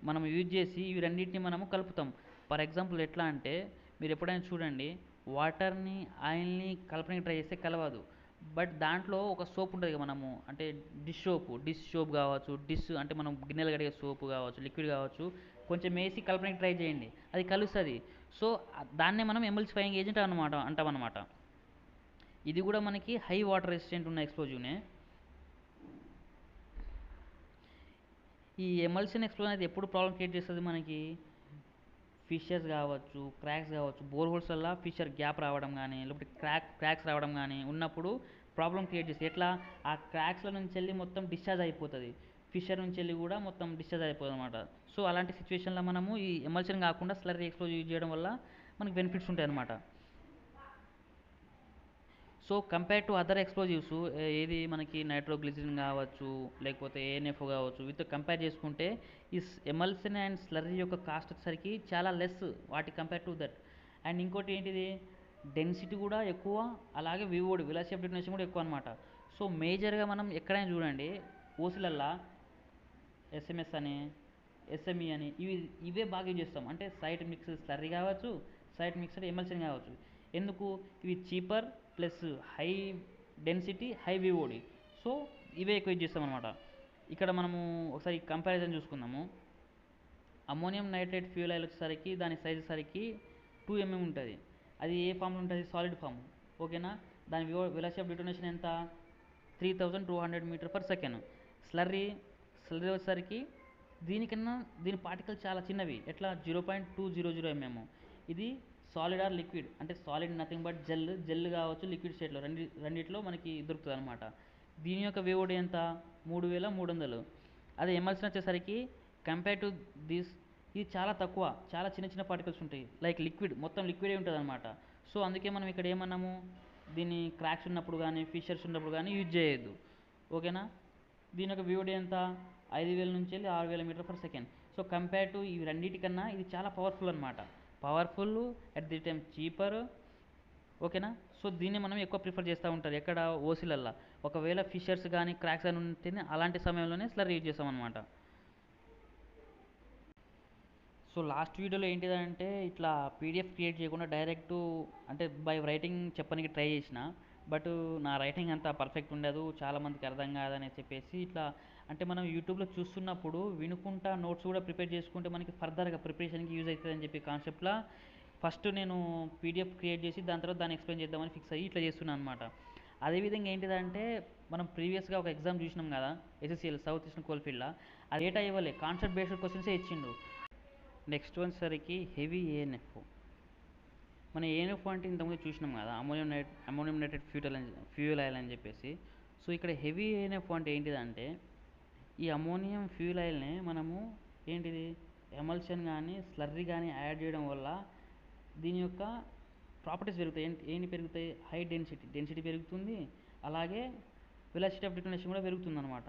మనం యూజ్ చేసి ఇవి రెండింటిని మనము కలుపుతాం. ఫర్ ఎగ్జాంపుల్ ఎట్లా అంటే మీరు ఎప్పుడైనా చూడండి, వాటర్ని ఆయిల్ని కలపడానికి ట్రై చేస్తే కలవదు. బట్ దాంట్లో ఒక సోప్ ఉంటుంది కదా, మనము అంటే డిష్ సోప్ కావచ్చు, డిష్ అంటే మనం గిన్నెలు కడిగే సోపు కావచ్చు, లిక్విడ్ కావచ్చు, కొంచెం వేసి కలపడానికి ట్రై చేయండి, అది కలుస్తుంది. సో దాన్నే మనం ఎమల్సిఫైయింగ్ ఏజెంట్ అంటామన్నమాట. ఇది కూడా మనకి హై వాటర్ రెసిస్టెంట్ ఉన్న ఎక్స్ప్లోజివ్నే. ఈ ఎమల్షన్ ఎక్స్ప్లోజన్ అనేది ఎప్పుడు ప్రాబ్లం క్రియేట్ చేస్తుంది మనకి? ఫిషర్స్ కావచ్చు, క్రాక్స్ కావచ్చు, బోర్ హోల్స్ వల్ల ఫిషర్ గ్యాప్ రావడం కానీ, లేకపోతే క్రాక్స్ రావడం కానీ ఉన్నప్పుడు ప్రాబ్లం క్రియేట్ చేస్తుంది. ఎట్లా? ఆ క్రాక్స్ల నుంచి వెళ్ళి మొత్తం డిశ్చార్జ్ అయిపోతుంది. ఫిషర్ నుంచి వెళ్ళి కూడా మొత్తం డిశ్చార్జ్ అయిపోతుంది అనమాట. సో అలాంటి సిచ్యువేషన్లో మనము ఈ ఎమల్షన్ కాకుండా స్లర్రీ ఎక్స్ప్లోజ్ యూజ్ చేయడం వల్ల మనకి బెనిఫిట్స్ ఉంటాయి అన్నమాట. So compare to other explosives ఏది మనకి నైట్రోగ్లిజరిన్ కావచ్చు, లేకపోతే ఏఎన్ఎఫ్ కావచ్చు, వీటితో కంపేర్ చేసుకుంటే ఈ ఎమల్షన్ అండ్ స్లర్రీ యొక్క కాస్ట్ వచ్చేసరికి చాలా లెస్ వాటి కంపేర్ టు దట్. అండ్ ఇంకోటి ఏంటిది? డెన్సిటీ కూడా ఎక్కువ, అలాగే వెలాసిటీ ఆఫ్ డిటోనేషన్ కూడా ఎక్కువ అనమాట. సో మేజర్గా మనం ఎక్కడైనా చూడండి ఓసిలల్లా ఎస్ఎంఎస్ అని, ఎస్ఎంఈ అని ఇవే బాగా యూజ్ చేస్తాం. అంటే సైట్ మిక్స్ స్లర్రీ కావచ్చు, సైట్ మిక్స్డ్ ఎమల్షన్ కావచ్చు. ఎందుకు? ఇవి cheaper plus high density high VOD. So ఇవే ఎక్కువ యూజ్ చేస్తాం అనమాట. ఇక్కడ మనము ఒకసారి కంపారిజన్ చూసుకుందాము. అమ్మోనియం నైట్రేట్ ఫ్యూయల్ ఆయిల్ వచ్చేసరికి దాని సైజ్ వచ్చేసరికి 2 mm ఉంటుంది. అది ఏ ఫామ్లో ఉంటుంది? Solid form. ఓకేనా? దాని వెలాసిటీ ఆఫ్ డిటోనేషన్ ఎంత? 3200 m/s. స్లర్రీ వచ్చేసరికి దీని పార్టికల్ చాలా చిన్నవి. ఎట్లా? 0.200 mm. ఇది సాలిడ్ ఆర్ లిక్విడ్, అంటే సాలిడ్ నథింగ్ బట్ జెల్ కావచ్చు, లిక్విడ్ స్టేట్లో రెండిట్లో మనకి దొరుకుతుంది అనమాట. దీని యొక్క వేవోడి ఎంత? 3300. అదే ఎమల్షన్ వచ్చేసరికి కంపేర్ టు దిస్ ఇది చాలా తక్కువ, చాలా చిన్న చిన్న పార్టికల్స్ ఉంటాయి. లైక్ లిక్విడ్, మొత్తం లిక్విడే ఉంటుంది అనమాట. సో అందుకే మనం ఇక్కడ ఏమన్నాము, దీన్ని క్రాక్స్ ఉన్నప్పుడు కానీ ఫిషర్స్ ఉన్నప్పుడు కానీ యూజ్ చేయొద్దు. ఓకేనా? దీని యొక్క విఓడి ఎంత? 5000 నుంచి వెళ్ళి 6000 m/s. సో కంపేర్ టు ఇవి రెండింటికన్నా ఇది చాలా పవర్ఫుల్ అనమాట. Powerful, at the time cheaper. ఓకేనా? సో దీన్ని మనం ఎక్కువ ప్రిఫర్ చేస్తూ ఉంటారు. ఎక్కడ? ఓసిలల్లా. ఒకవేళ ఫిషర్స్ కానీ క్రాక్స్ అని ఉంటేనే అలాంటి సమయంలోనే స్లర్ యూజ్ చేస్తాం అనమాట. సో లాస్ట్ వీడియోలో ఏంటిదంటే ఇట్లా పీడిఎఫ్ క్రియేట్ చేయకుండా డైరెక్ట్ అంటే బై రైటింగ్ చెప్పడానికి ట్రై చేసిన. బట్ నా రైటింగ్ అంతా పర్ఫెక్ట్ ఉండదు, చాలామందికి అర్థం కాదని చెప్పేసి ఇట్లా అంటే మనం యూట్యూబ్లో చూస్తున్నప్పుడు వినుకుంటా నోట్స్ కూడా ప్రిపేర్ చేసుకుంటే మనకి ఫర్దర్గా ప్రిపరేషన్కి యూజ్ అవుతుందని చెప్పి కాన్సెప్ట్లో ఫస్ట్ నేను పీడిఎఫ్ క్రియేట్ చేసి దాని తర్వాత దాన్ని ఎక్స్ప్లెయిన్ చేద్దామని ఫిక్స్ అయ్యి ఇట్లా చేస్తున్నాను అనమాట. అదేవిధంగా ఏంటిదంటే మనం ప్రీవియస్గా ఒక ఎగ్జామ్ చూసినాం కదా, ఎస్ఎస్సిఎల్ సౌత్ ఈస్టర్న్ కోల్ఫీల్డ్లో. అది డేటా ఇవ్వలే, కాన్సెప్ట్ బేస్డ్ క్వశ్చన్సే ఇచ్చిండు. నెక్స్ట్ వన్ సరికి హెవీ ఏఎన్ఎఫ్. మన ఏఎన్ఎఫ్ అంటే ఇంతకుముందు చూసినాం కదా, అమోనియం నైట్రేట్ ఫ్యూయల్ ఆయిల్ అని చెప్పేసి. సో ఇక్కడ హెవీ ఏఎన్ఎఫ్ అంటే ఏంటిదంటే ఈ అమోనియం ఫ్యూయల్ ఆయిల్ని మనము ఏంటిది ఎమల్షన్ కానీ స్లర్రీ కానీ యాడ్ చేయడం వల్ల దీని యొక్క ప్రాపర్టీస్ పెరుగుతాయి. ఏంటి పెరుగుతాయి? హై డెన్సిటీ పెరుగుతుంది, అలాగే వెలాసిటీ ఆఫ్ డిటోనేషన్ కూడా పెరుగుతుంది అనమాట.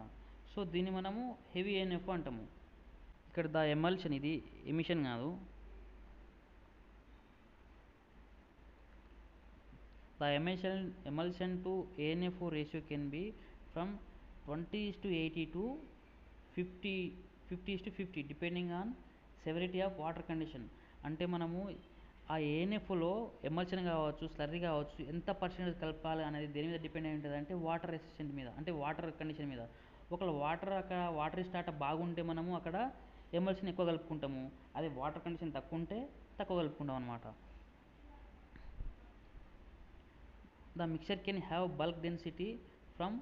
సో దీన్ని మనము హెవీ ఏఎన్ఎఫ్ అంటాము. ఇక్కడ ద ఎమల్షన్, ఇది ఎమిషన్ కాదు, the emulsion to ANFO ratio can be from 20:80 to 50:50 depending on severity of water condition. అంటే మనము ఆ ఏఎన్ఎఫ్లో ఎమల్షన్ కావచ్చు, స్లర్రీ కావచ్చు, ఎంత పర్సెంటేజ్ కలపాలి అనేది దేని మీద డిపెండ్ అయి ఉంటుంది అంటే వాటర్ రెసిస్టెంట్ మీద, అంటే వాటర్ కండిషన్ మీద. ఒకవేళ వాటర్ స్టార్ట్ బాగుంటే మనము అక్కడ ఎమల్షన్ ఎక్కువ కలుపుకుంటాము, అదే వాటర్ కండిషన్ తక్కువ ఉంటే తక్కువ కలుపుకుంటాం అనమాట. The mixture can have bulk density from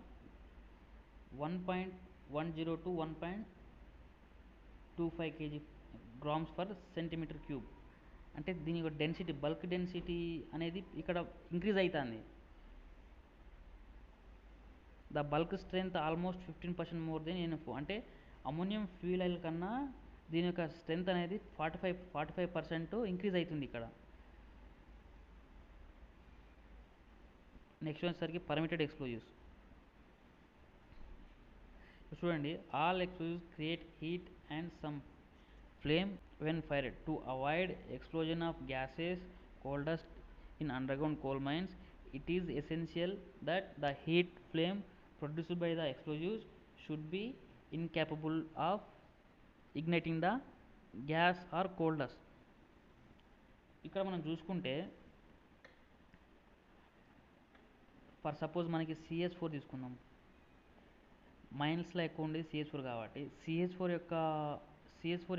1.10 to 1.25 kg grams per centimeter cube. అంటే దీని యొక్క డెన్సిటీ, బల్క్ డెన్సిటీ అనేది ఇక్కడ ఇంక్రీజ్ అవుతుంది. The bulk strength almost 15% more than NF. అంటే అమోనియం ఫ్యూయల్ ఆయిల్ కన్నా దీని యొక్క స్ట్రెంత్ అనేది 45% ఇంక్రీజ్ అవుతుంది ఇక్కడ. నెక్స్ట్ వచ్చేసరికి పర్మిటెడ్ ఎక్స్ప్లోజివ్స్. చూడండి, all explosives create heat and some flame when fired. To avoid explosion of gases, coal dust in underground coal mines, it is essential that the heat flame produced by the explosives should be incapable of igniting the gas or coal dust. ఇక్కడ మనం చూసుకుంటే for suppose మనకి CH4 తీసుకుందాం. మైన్స్లో ఎక్కువ ఉండేది CH4 కాబట్టి CH4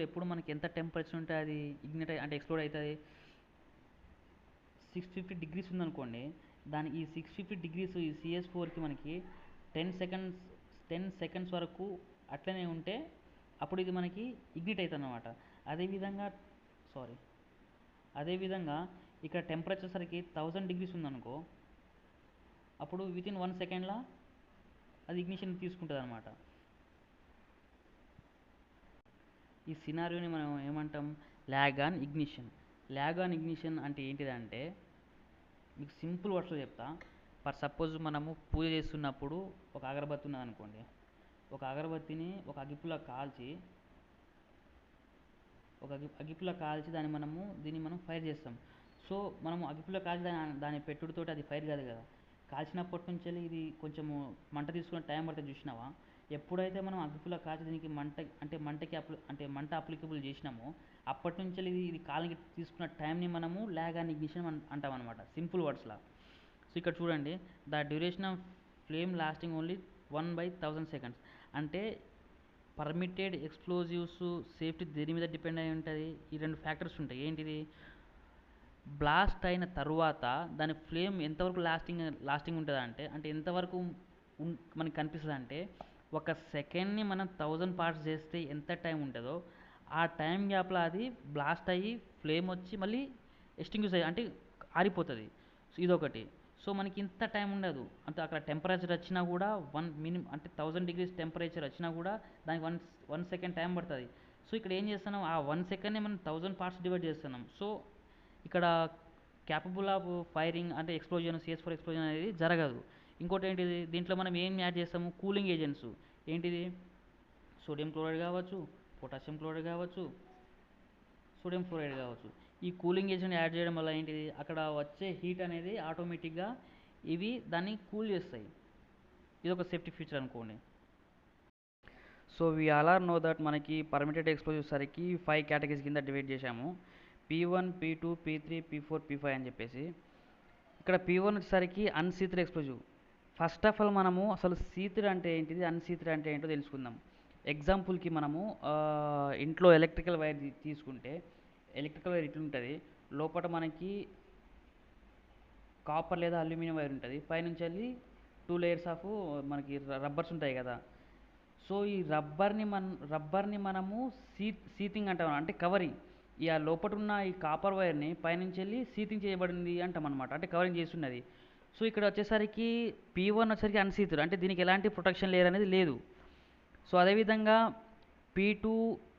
ఎప్పుడు మనకి ఎంత టెంపరేచర్ ఉంటే అది ఇగ్నిట్ అంటే ఎక్స్ప్లోడ్ అవుతుంది? 650 degrees ఉందనుకోండి, దాని ఈ 650 degrees ఈ CH4కి మనకి 10 seconds వరకు అట్లనే ఉంటే అప్పుడు ఇది మనకి ఇగ్నిట్ అవుతుంది అనమాట. అదేవిధంగా ఇక్కడ టెంపరేచర్ సరికి 1000 degrees ఉందనుకో, అప్పుడు వితిన్ 1 సెకండ్లో అది ఇగ్నిషన్ తీసుకుంటుంది అనమాట. ఈ సినారియోని మనం ఏమంటాం? ల్యాగ్ ఆన్ ఇగ్నిషన్ అంటే ఏంటిదంటే మీకు సింపుల్ వర్డ్స్లో చెప్తా. ఫర్ సపోజ్ మనము పూజ చేస్తున్నప్పుడు ఒక అగరబత్తి ఉన్నదనుకోండి, ఒక అగరబత్తిని ఒక అగ్గిపుల్ల కాల్చి దీన్ని మనం ఫైర్ చేస్తాం. సో మనము అగ్గిపుల్ల కాల్చి దాని పెట్టుడుతోటి అది ఫైర్ కాదు కదా, కాల్చినప్పటి నుంచి ఇది కొంచెము మంట తీసుకునే టైం పడుతుంది చూసినావా. ఎప్పుడైతే మనం అగ్గిపుల్ల కాల్చి దీనికి మంట అప్లికబుల్ చేసినామో అప్పటి నుంచి ఇది కాలానికి తీసుకున్న టైంని మనము ల్యాగ్ అండ్ ఇగ్నిషన్ అంటాం అనమాట, సింపుల్ వర్డ్స్లా. సో ఇక్కడ చూడండి, the duration of flame lasting only 1/1000 seconds. అంటే పర్మిటెడ్ ఎక్స్ప్లోజివ్స్ సేఫ్టీ దేని మీద డిపెండ్ అయి ఉంటుంది? ఈ రెండు ఫ్యాక్టర్స్ ఉంటాయి. ఏంటిది? బ్లాస్ట్ అయిన తర్వాత దాని ఫ్లేమ్ ఎంతవరకు లాస్టింగ్ ఉంటుంది అంటే ఎంతవరకు మనకి కనిపిస్తుంది అంటే, ఒక సెకండ్ని మనం 1000 పార్ట్స్ చేస్తే ఎంత టైం ఉంటుందో ఆ టైం గ్యాప్లో అది బ్లాస్ట్ అయ్యి ఫ్లేమ్ వచ్చి మళ్ళీ ఎక్స్టింగ్విష్ అయ్యి అంటే ఆరిపోతుంది. సో ఇదొకటి. సో మనకి ఇంత టైం ఉండదు. అంటే అక్కడ టెంపరేచర్ వచ్చినా కూడా అంటే 1000 డిగ్రీస్ టెంపరేచర్ వచ్చినా కూడా దానికి వన్ సెకండ్ టైం పడుతుంది. సో ఇక్కడ ఏం చేస్తున్నాం, ఆ 1 సెకండ్ని మనం 1000 పార్ట్స్ డివైడ్ చేస్తున్నాం. సో ఇక్కడ క్యాపబుల్ ఆఫ్ ఫైరింగ్ అంటే ఎక్స్ప్లోజన్, CS4 ఎక్స్ప్లోజన్ అనేది జరగదు. ఇంకోటి ఏంటిది, దీంట్లో మనం ఏం యాడ్ చేస్తాము, కూలింగ్ ఏజెంట్స్. ఏంటిది? సోడియం క్లోరైడ్ కావచ్చు, పొటాషియం క్లోరైడ్ కావచ్చు, సోడియం ఫ్లోరైడ్ కావచ్చు. ఈ కూలింగ్ ఏజెంట్ యాడ్ చేయడం వల్ల ఏంటిది, అక్కడ వచ్చే హీట్ అనేది ఆటోమేటిక్గా ఇవి దాన్ని కూల్ చేస్తాయి. ఇది ఒక సేఫ్టీ ఫీచర్ అనుకోండి. So we all are know that మనకి పర్మిటెడ్ ఎక్స్ప్లోజివ్ సరికి 5 కేటగిరీస్ కింద డివైడ్ చేశాము. P1, P2, P3, P4, P5 అని చెప్పేసి. ఇక్కడ P1 వచ్చేసరికి అన్సీత్డ్ ఎక్స్ప్లోజివ్. ఫస్ట్ ఆఫ్ ఆల్ మనము అసలు సీత్డ్ అంటే ఏంటిది, అన్సీత్డ్ అంటే ఏంటో తెలుసుకుందాం. ఎగ్జాంపుల్కి మనము ఇంట్లో ఎలక్ట్రికల్ వైర్ తీసుకుంటే, ఎలక్ట్రికల్ వైర్ ఇట్లుంటుంది, లోపల మనకి కాపర్ లేదా అల్యూమినియం వైర్ ఉంటుంది, పైనుంచి వెళ్ళి 2 లేయర్స్ ఆఫ్ మనకి రబ్బర్స్ ఉంటాయి కదా. సో ఈ రబ్బర్ని మనము సీతింగ్ అంటాం, అంటే కవరింగ్. ఈ లోపల ఉన్న ఈ కాపర్ వైర్ని పైనుంచి వెళ్ళి సీతింగ్ చేయబడింది అంటాం అనమాట, అంటే కవరింగ్ చేస్తున్నది. సో ఇక్కడ వచ్చేసరికి P1 వచ్చేసరికి అన్సీత్డ్, అంటే దీనికి ఎలాంటి ప్రొటెక్షన్ లేయర్ అనేది లేదు. సో అదేవిధంగా P2,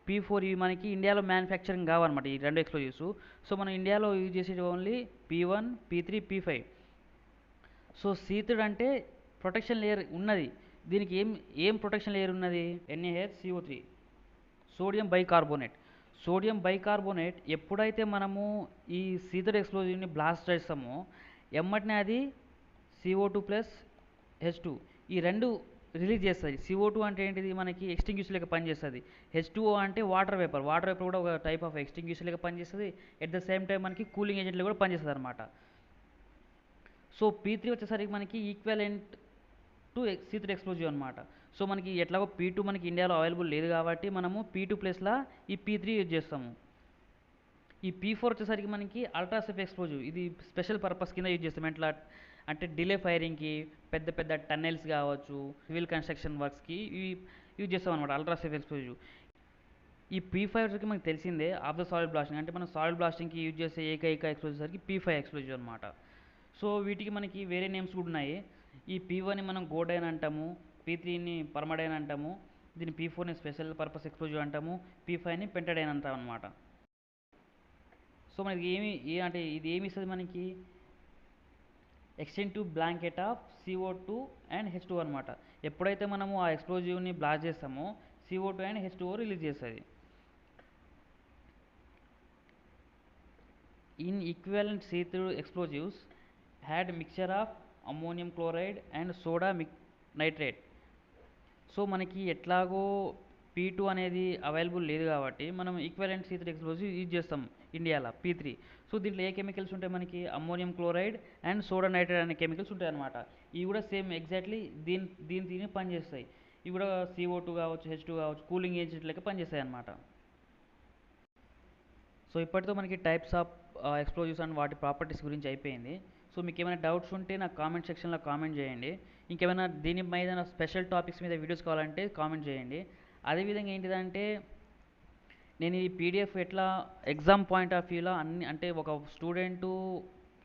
P4 ఇవి మనకి ఇండియాలో మ్యానుఫ్యాక్చరింగ్ కావన్నమాట, ఈ రెండు ఎక్స్ప్లోజివ్స్. సో మనం ఇండియాలో యూజ్ చేసేది only P1, P3, P5. So సీత్డ్ అంటే ప్రొటెక్షన్ లేయర్ ఉన్నది. దీనికి ఏం ప్రొటెక్షన్ లేయర్ ఉన్నది? NaHCO3, sodium bicarbonate. Sodium bicarbonate ఎప్పుడైతే మనము ఈ సీత్డ్ ఎక్స్ప్లోజివ్ని బ్లాస్ట్ చేస్తామో ఎమ్మటినే అది CO2+H2 ఈ రెండు రిలీజ్ చేస్తుంది. CO2 అంటే ఏంటిది, మనకి ఎక్స్టింగ్విషర్ లెక్క పనిచేస్తుంది. H2O అంటే వాటర్ వేపర్ కూడా ఒక టైప్ ఆఫ్ ఎక్స్టింగ్విషర్ లెక్క పనిచేస్తుంది. ఎట్ ద సేమ్ టైం మనకి కూలింగ్ ఏజెంట్లు కూడా పనిచేస్తుంది అనమాట. సో P3 వచ్చేసరికి మనకి ఈక్వలెంట్ టు సీత్డ్ ఎక్స్ప్లోజివ్ అనమాట. సో మనకి ఎట్లాగో P2 మనకి ఇండియాలో అవైలబుల్ లేదు కాబట్టి మనము P2 ప్లేస్లో ఈ P3 యూజ్ చేస్తాము. ఈ P4 వచ్చేసరికి మనకి అల్ట్రాసేఫ్ ఎక్స్ప్లోజివ్. ఇది స్పెషల్ పర్పస్ కింద యూజ్ చేస్తాం. ఎట్లా అంటే డిలే ఫైరింగ్కి, పెద్ద పెద్ద టన్నెల్స్ కావచ్చు, సివిల్ కన్స్ట్రక్షన్ వర్క్స్కి ఇవి యూజ్ చేస్తాం అనమాట, అల్ట్రాసేఫ్ ఎక్స్ప్లోజివ్. ఈ P5కి మనకు తెలిసిందే ఆఫ్ ద సాలిడ్ బ్లాస్టింగ్, అంటే మనం సాలిడ్ బ్లాస్టింగ్కి యూజ్ చేసే ఏకైక ఎక్స్ప్లోజివ్ సరికి P5 ఎక్స్ప్లోజివ్ అనమాట. సో వీటికి మనకి వేరే నేమ్స్ కూడా ఉన్నాయి. ఈ P1ని మనం గోడైన్ అంటాము, P3ని పర్మడైన్ అంటాము, దీని P4ని స్పెషల్ పర్పస్ ఎక్స్ప్లోజివ్ అంటాము, P5ని పెంటడైన్ అంటాం అనమాట. సో మనకి అంటే ఇది ఏమి ఇస్తుంది మనకి, ఎక్స్టెంటివ్ blanket of CO2 and H2 అనమాట. ఎప్పుడైతే మనము ఆ ఎక్స్ప్లోజివ్ని బ్లాస్ట్ చేస్తామో CO2 అండ్ H2O రిలీజ్ చేస్తుంది. In equivalent sheathed explosives had mixture of ammonium chloride and soda nitrate. So మనకి ఎట్లాగో P2 అనేది అవైలబుల్ లేదు కాబట్టి మనం ఈక్వలెంట్ సీత్డ్ ఎక్స్ప్లోజివ్ యూజ్ చేస్తాం ఇండియాలో P3. సో దీంట్లో ఏ కెమికల్స్ ఉంటాయి మనకి, ammonium chloride and soda nitrate అనే కెమికల్స్ ఉంటాయి అనమాట. ఇవి కూడా సేమ్ ఎగ్జాక్ట్లీ దీని పనిచేస్తాయి. ఇవి కూడా CO2 కావచ్చు, H2 కావచ్చు, కూలింగ్ ఏజెంట్ లెక్క పనిచేస్తాయి అనమాట. సో ఇప్పటితో మనకి టైప్స్ ఆఫ్ ఎక్స్ప్లోజివ్స్ అండ్ వాటి ప్రాపర్టీస్ గురించి అయిపోయింది. సో మీకు ఏమైనా డౌట్స్ ఉంటే నాకు కామెంట్ సెక్షన్లో కామెంట్ చేయండి. ఇంకేమైనా దీని మీద స్పెషల్ టాపిక్స్ మీద వీడియోస్ కావాలంటే కామెంట్ చేయండి. అదేవిధంగా ఏంటిదంటే, నేను ఈ PDF ఎట్లా ఎగ్జామ్ పాయింట్ ఆఫ్ వ్యూలో అన్ని, అంటే ఒక స్టూడెంటు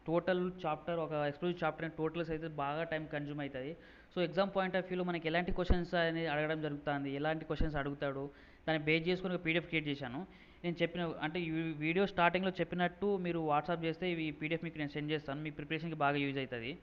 టోటల్ చాప్టర్, ఒక ఎక్స్క్లూజివ్ చాప్టర్ టోటల్స్ అయితే బాగా టైం కన్జ్యూమ్ అవుతుంది. సో ఎగ్జామ్ పాయింట్ ఆఫ్ వ్యూలో మనకి ఎలాంటి క్వశ్చన్స్ అనేది అడగడం జరుగుతుంది, ఎలాంటి క్వశ్చన్స్ అడుగుతాడు, దాన్ని బేస్ చేసుకుని ఒక PDF క్రియేట్ చేశాను. నేను చెప్పిన అంటే ఈ వీడియో స్టార్టింగ్లో చెప్పినట్టు మీరు వాట్సాప్ చేస్తే ఈ PDF మీకు నేను సెండ్ చేస్తాను, మీ ప్రిపరేషన్కి బాగా యూజ్ అవుతుంది.